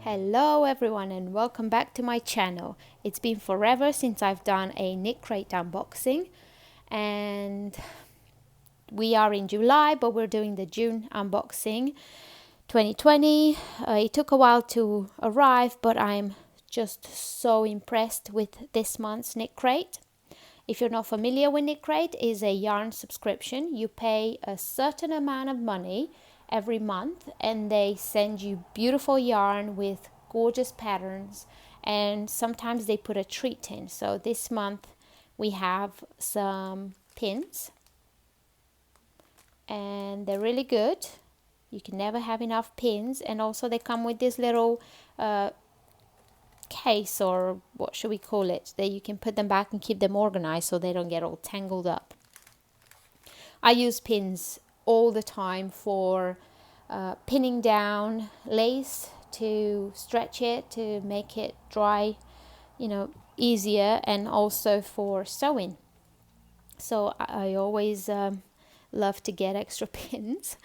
Hello everyone and welcome back to my channel. It's been forever since I've done a Knitcrate unboxing, and we are in July, but we're doing the June unboxing 2020. It took a while to arrive, but I'm just so impressed with this month's Knitcrate. If you're not familiar with Knitcrate, it is a yarn subscription. You pay a certain amount of money every month and they send you beautiful yarn with gorgeous patterns, and sometimes they put a treat in. So this month we have some pins and they're really good. You can never have enough pins, and also they come with this little case, or what should we call it, that you can put them back and keep them organized so they don't get all tangled up. I use pins all the time for pinning down lace to stretch it, to make it dry, easier, and also for sewing. So I always love to get extra pins.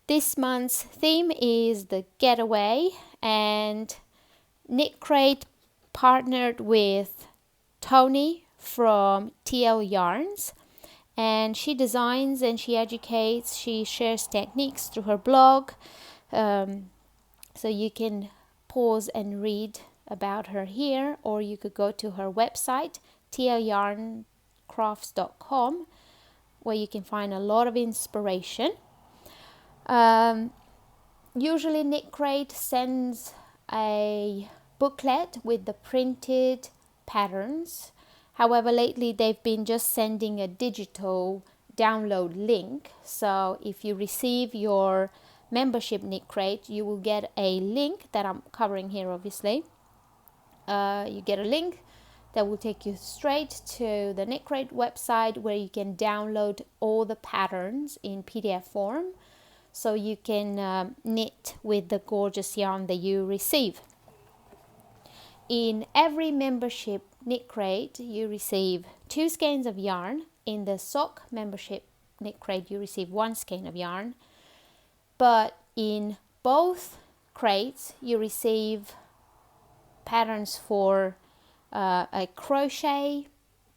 This month's theme is the getaway, and Knitcrate partnered with Tony from TL Yarns, and she designs and she educates, she shares techniques through her blog, so you can pause and read about her here, or you could go to her website tlyarncrafts.com, where you can find a lot of inspiration. Usually Knitcrate sends a booklet with the printed patterns. However, lately they've been just sending a digital download link. So if you receive your membership Knitcrate, you will get a link that I'm covering here, obviously. You get a link that will take you straight to the Knitcrate website, where you can download all the patterns in PDF form, so you can knit with the gorgeous yarn that you receive. In every membership Knitcrate, you receive 2 skeins of yarn. In the sock membership Knitcrate, you receive 1 skein of yarn. But in both crates, you receive patterns for a crochet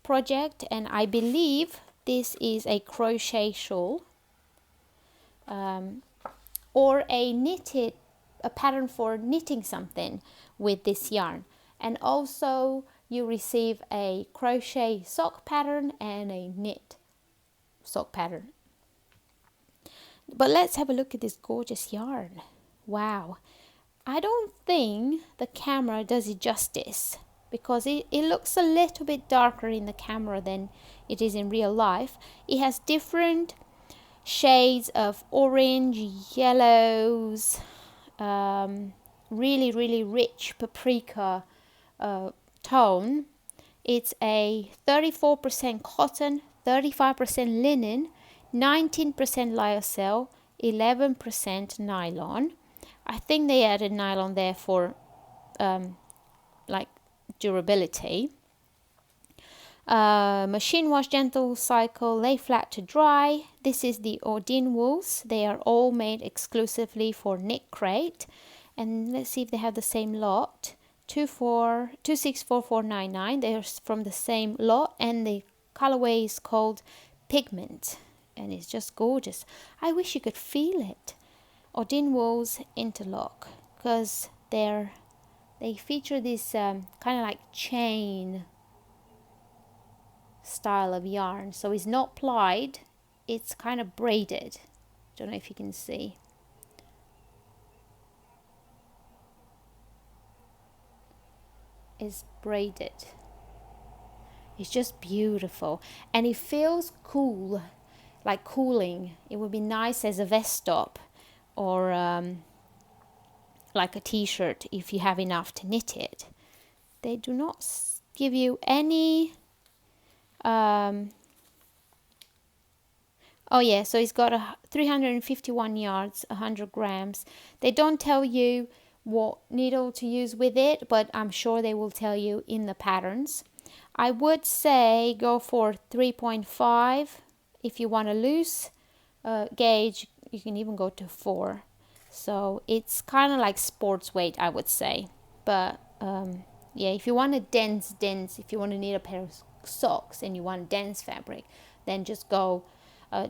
project, and I believe this is a crochet shawl, or a pattern for knitting something with this yarn. And also you receive a crochet sock pattern and a knit sock pattern. But let's have a look at this gorgeous yarn. Wow. I don't think the camera does it justice, because it looks a little bit darker in the camera than it is in real life. It has different shades of orange, yellows, really, really rich paprika tone. It's a 34% cotton, 35% linen, 19% lyocell, 11% nylon. I think they added nylon there for like durability. Machine wash, gentle cycle, lay flat to dry. This is the Odin Wolves. They are all made exclusively for Knitcrate, and let's see if they have the same lot. 264499. They're from the same lot, and the colorway is called Pigment, and it's just gorgeous. I wish you could feel it. Odin Wolves interlock, because they feature this kind of like chain style of yarn. So it's not plied, it's kind of braided. Don't know if you can see. Is braided. It's just beautiful, and it feels cool, like cooling. It would be nice as a vest top, or like a t-shirt if you have enough to knit it. They do not give you any oh yeah, so it's got 351 yards, 100 grams. They don't tell you what needle to use with it, but I'm sure they will tell you in the patterns. I would say go for 3.5. If you want a loose gauge, you can even go to 4. So it's kind of like sports weight, I would say. But yeah, if you want a dense, if you want to knit a pair of socks and you want dense fabric, then just go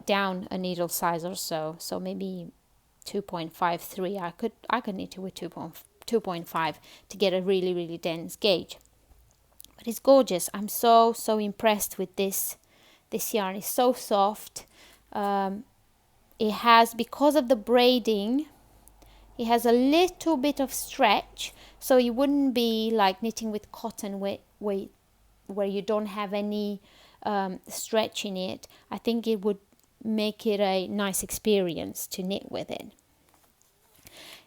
down a needle size or so. So maybe 2.53. I could knit it with 2.5 to get a really, really dense gauge. But it's gorgeous. I'm so impressed with this yarn. It's so soft. It has, because of the braiding, it has a little bit of stretch, so it wouldn't be like knitting with cotton where you don't have any stretch in it. I think it would make it a nice experience to knit with it.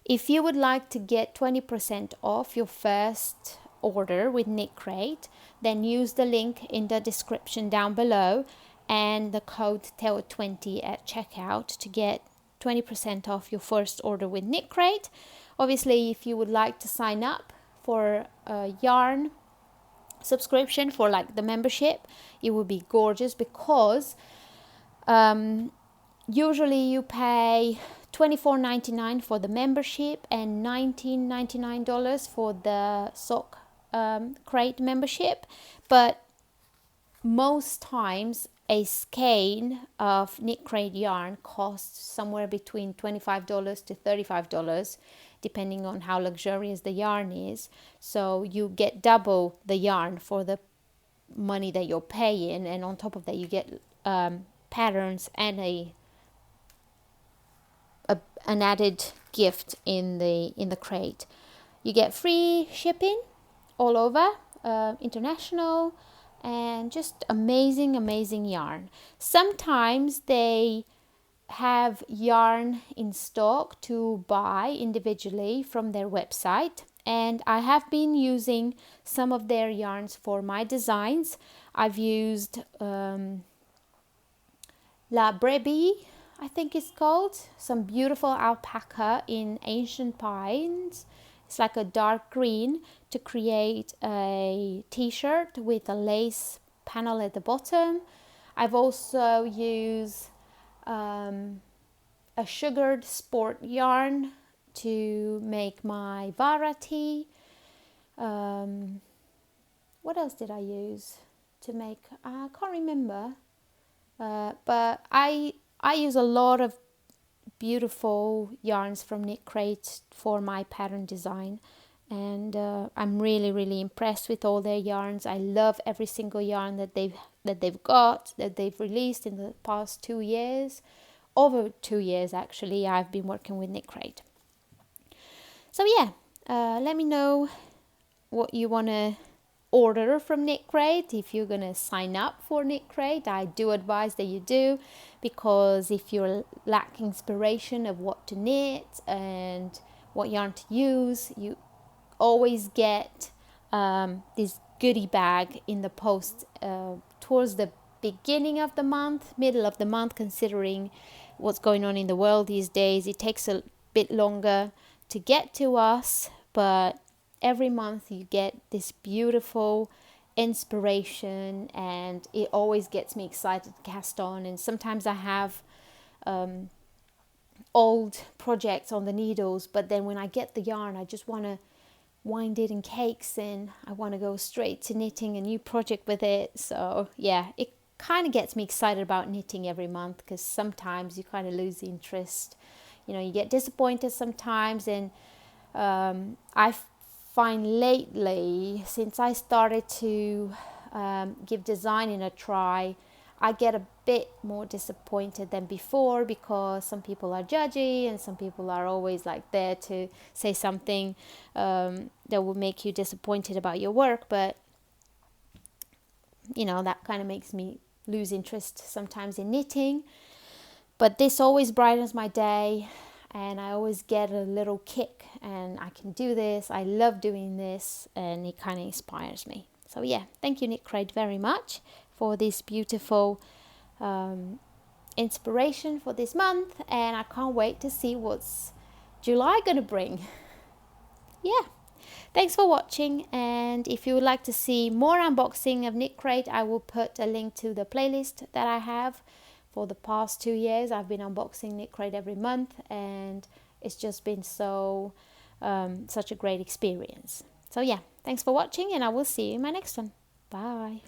If you would like to get 20% off your first order with Knitcrate, then use the link in the description down below and the code TEO20 at checkout to get 20% off your first order with Knitcrate. Obviously, if you would like to sign up for a yarn subscription for like the membership, it would be gorgeous, because usually you pay $24.99 for the membership and $19.99 for the sock crate membership. But most times a skein of Knitcrate yarn costs somewhere between $25 to $35, depending on how luxurious the yarn is. So you get double the yarn for the money that you're paying, and on top of that you get patterns and an added gift in the crate. You get free shipping all over, international, and just amazing yarn. Sometimes they have yarn in stock to buy individually from their website, and I have been using some of their yarns for my designs. I've used La Brebis, I think it's called, some beautiful alpaca in ancient pines. It's like a dark green, to create a t-shirt with a lace panel at the bottom. I've also used a sugared sport yarn to make my Vara tee. What else did I use to make? I can't remember. But I use a lot of beautiful yarns from Knitcrate for my pattern design, and I'm really impressed with all their yarns. I love every single yarn that they've released in the past 2 years. Over 2 years actually, I've been working with Knitcrate. So yeah, let me know what you want to order from Knitcrate. If you're gonna sign up for Knitcrate, I do advise that you do, because if you lack inspiration of what to knit and what yarn to use, you always get this goodie bag in the post towards the beginning of the month, middle of the month, considering what's going on in the world these days. It takes a bit longer to get to us, but every month you get this beautiful inspiration, and it always gets me excited to cast on. And sometimes I have old projects on the needles, but then when I get the yarn, I just want to wind it in cakes and I want to go straight to knitting a new project with it. So yeah, it kind of gets me excited about knitting every month, because sometimes you kind of lose the interest. You know, you get disappointed sometimes, and I find lately, since I started to give designing a try, I get a bit more disappointed than before, because some people are judgy and some people are always like there to say something that will make you disappointed about your work. But you know, that kind of makes me lose interest sometimes in knitting. But this always brightens my day, and I always get a little kick, and I can do this. I love doing this, and it kind of inspires me. So yeah, thank you Knitcrate very much for this beautiful inspiration for this month, and I can't wait to see what's July gonna bring. Yeah, thanks for watching, and if you would like to see more unboxing of Knitcrate, I will put a link to the playlist that I have. For the past 2 years, I've been unboxing Knitcrate every month, and it's just been such a great experience. So yeah, thanks for watching, and I will see you in my next one. Bye.